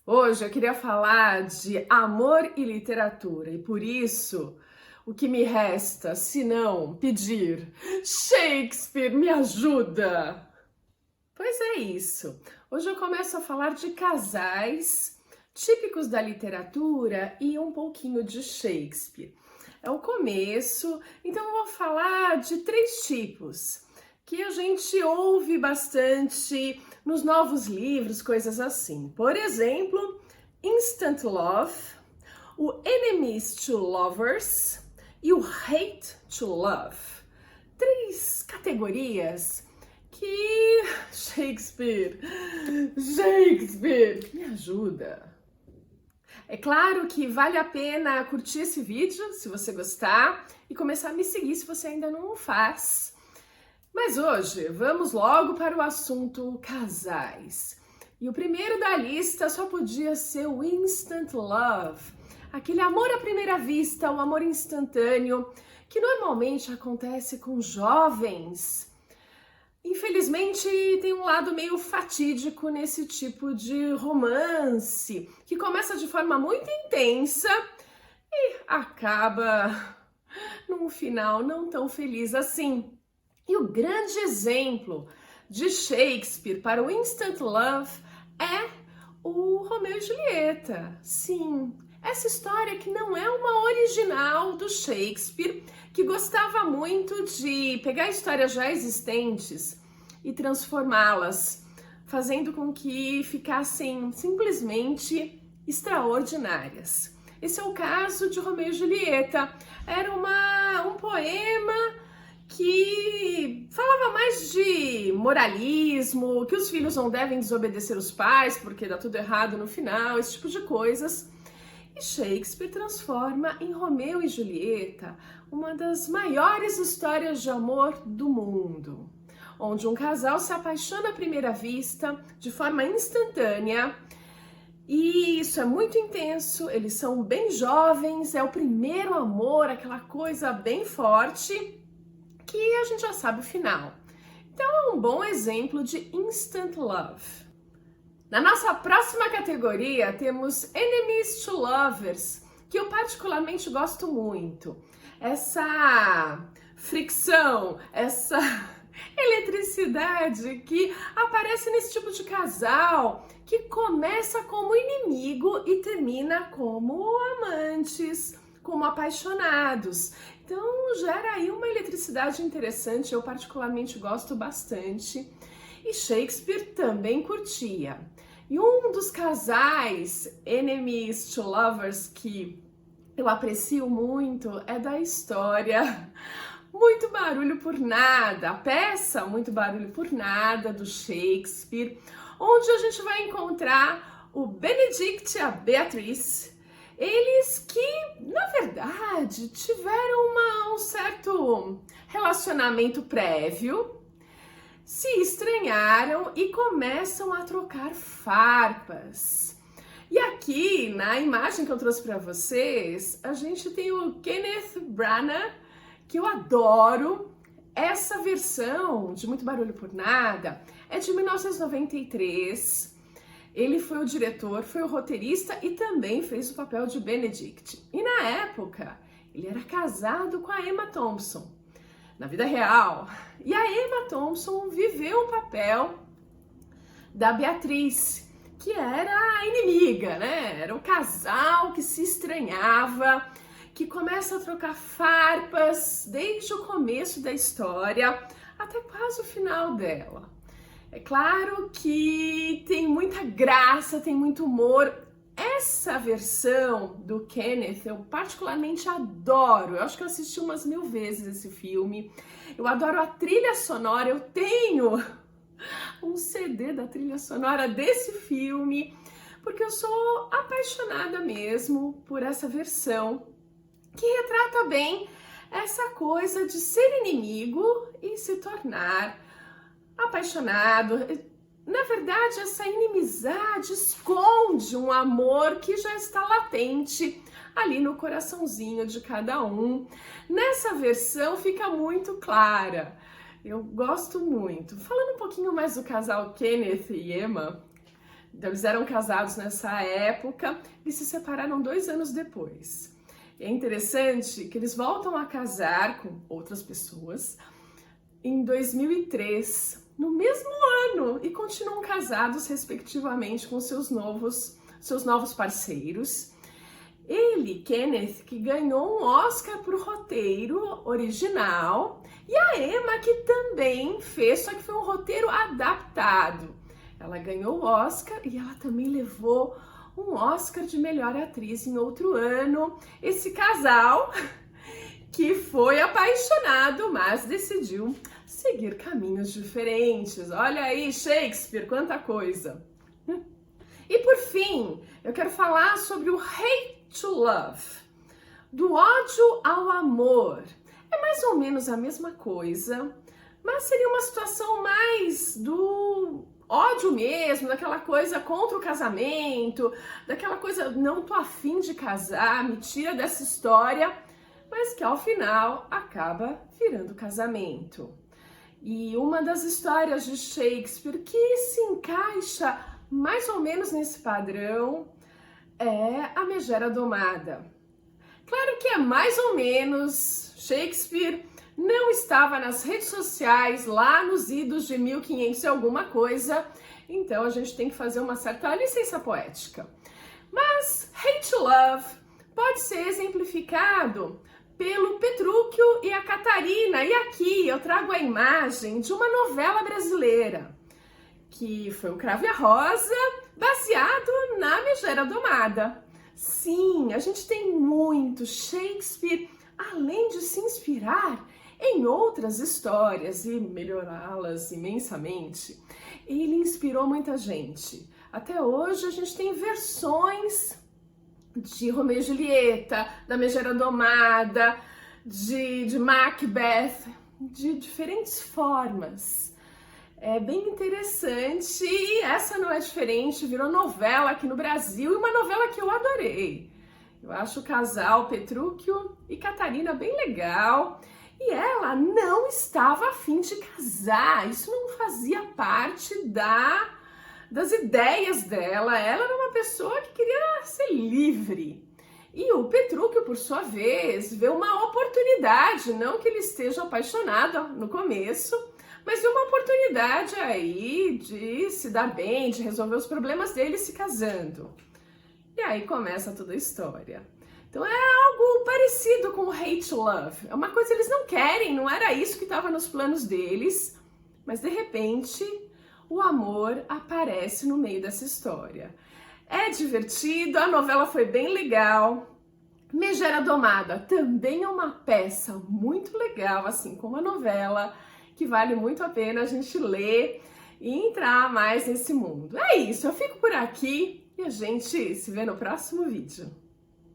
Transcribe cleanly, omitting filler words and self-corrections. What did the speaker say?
Hoje eu queria falar de amor e literatura e por isso o que me resta senão pedir Shakespeare, me ajuda! Pois é isso. Hoje eu começo a falar de casais típicos da literatura e um pouquinho de Shakespeare. É o começo, então eu vou falar de três tipos que a gente ouve bastante nos novos livros, coisas assim. Por exemplo, Instant Love, o Enemies to Lovers e o Hate to Love. Três categorias que Shakespeare, me ajuda. É claro que vale a pena curtir esse vídeo, se você gostar, e começar a me seguir se você ainda não o faz. Mas hoje, vamos logo para o assunto casais. E o primeiro da lista só podia ser o Instant Love, aquele amor à primeira vista, o amor instantâneo, que normalmente acontece com jovens. Infelizmente, tem um lado meio fatídico nesse tipo de romance, que começa de forma muito intensa e acaba num final não tão feliz assim. E o grande exemplo de Shakespeare para o Instant Love é o Romeu e Julieta. Sim, essa história que não é uma original do Shakespeare, que gostava muito de pegar histórias já existentes e transformá-las, fazendo com que ficassem simplesmente extraordinárias. Esse é o caso de Romeu e Julieta. Era um poema que falava mais de moralismo, que os filhos não devem desobedecer os pais porque dá tudo errado no final, esse tipo de coisas. E Shakespeare transforma em Romeu e Julieta uma das maiores histórias de amor do mundo, onde um casal se apaixona à primeira vista de forma instantânea. E isso é muito intenso, eles são bem jovens, é o primeiro amor, aquela coisa bem forte, que a gente já sabe o final. Então é um bom exemplo de Instant Love. Na nossa próxima categoria temos Enemies to Lovers, que eu particularmente gosto muito. Essa fricção, essa eletricidade que aparece nesse tipo de casal, que começa como inimigo e termina como amantes, como apaixonados. Então gera aí uma eletricidade interessante, eu particularmente gosto bastante. E Shakespeare também curtia. E um dos casais Enemies to Lovers que eu aprecio muito é da história Muito Barulho por Nada, a peça Muito Barulho por Nada, do Shakespeare, onde a gente vai encontrar o Benedict e a Beatriz. Eles que, na verdade, tiveram um certo relacionamento prévio, se estranharam e começam a trocar farpas. E aqui, na imagem que eu trouxe para vocês, a gente tem o Kenneth Branagh, que eu adoro. Essa versão de Muito Barulho por Nada é de 1993. Ele foi o diretor, foi o roteirista e também fez o papel de Benedict. E na época, ele era casado com a Emma Thompson, na vida real. E a Emma Thompson viveu o papel da Beatriz, que era a inimiga, né? Era o casal que se estranhava, que começa a trocar farpas desde o começo da história até quase o final dela. É claro que tem muita graça, tem muito humor. Essa versão do Kenneth eu particularmente adoro. Eu acho que eu assisti umas 1000 vezes esse filme. Eu adoro a trilha sonora. Eu tenho um CD da trilha sonora desse filme, porque eu sou apaixonada mesmo por essa versão, que retrata bem essa coisa de ser inimigo e se tornar apaixonado. Na verdade, essa inimizade esconde um amor que já está latente ali no coraçãozinho de cada um. Nessa versão fica muito clara. Eu gosto muito. Falando um pouquinho mais do casal Kenneth e Emma, Então, eles eram casados nessa época e se separaram 2 anos depois. E é interessante que eles voltam a casar com outras pessoas em 2003, no mesmo ano, e continuam casados, respectivamente, com seus novos parceiros. Ele, Kenneth, que ganhou um Oscar por roteiro original, e a Emma, que também fez, só que foi um roteiro adaptado. Ela ganhou o Oscar e ela também levou um Oscar de melhor atriz em outro ano. Esse casal que foi apaixonado, mas decidiu seguir caminhos diferentes. Olha aí, Shakespeare, quanta coisa! E por fim, eu quero falar sobre o hate to love, do ódio ao amor. É mais ou menos a mesma coisa, mas seria uma situação mais do ódio mesmo, daquela coisa contra o casamento, daquela coisa não tô afim de casar, me tira dessa história, mas que ao final acaba virando casamento. E uma das histórias de Shakespeare que se encaixa mais ou menos nesse padrão é a Megera Domada. Claro que é mais ou menos. Shakespeare não estava nas redes sociais lá nos idos de 1500 e alguma coisa, então a gente tem que fazer uma certa licença poética. Mas hate to love pode ser exemplificado pelo Petrúquio e a Catarina, e aqui eu trago a imagem de uma novela brasileira, que foi o Cravo e a Rosa, baseado na Megera Domada. Sim, a gente tem muito Shakespeare, além de se inspirar em outras histórias e melhorá-las imensamente, ele inspirou muita gente. Até hoje a gente tem versões de Romeu e Julieta, da Megera Domada, de Macbeth, de diferentes formas. É bem interessante e essa não é diferente, virou novela aqui no Brasil e uma novela que eu adorei. Eu acho o casal Petrúquio e Catarina bem legal e ela não estava a fim de casar, isso não fazia parte das ideias dela, ela era uma pessoa que queria ser livre. E o Petrúquio, por sua vez, vê uma oportunidade, não que ele esteja apaixonado no começo, mas vê uma oportunidade aí de se dar bem, de resolver os problemas dele se casando. E aí começa toda a história. Então é algo parecido com o hate to love. É uma coisa que eles não querem, não era isso que estava nos planos deles, mas de repente o amor aparece no meio dessa história. É divertido, a novela foi bem legal. Megera Domada também é uma peça muito legal, assim como a novela, que vale muito a pena a gente ler e entrar mais nesse mundo. É isso, eu fico por aqui e a gente se vê no próximo vídeo.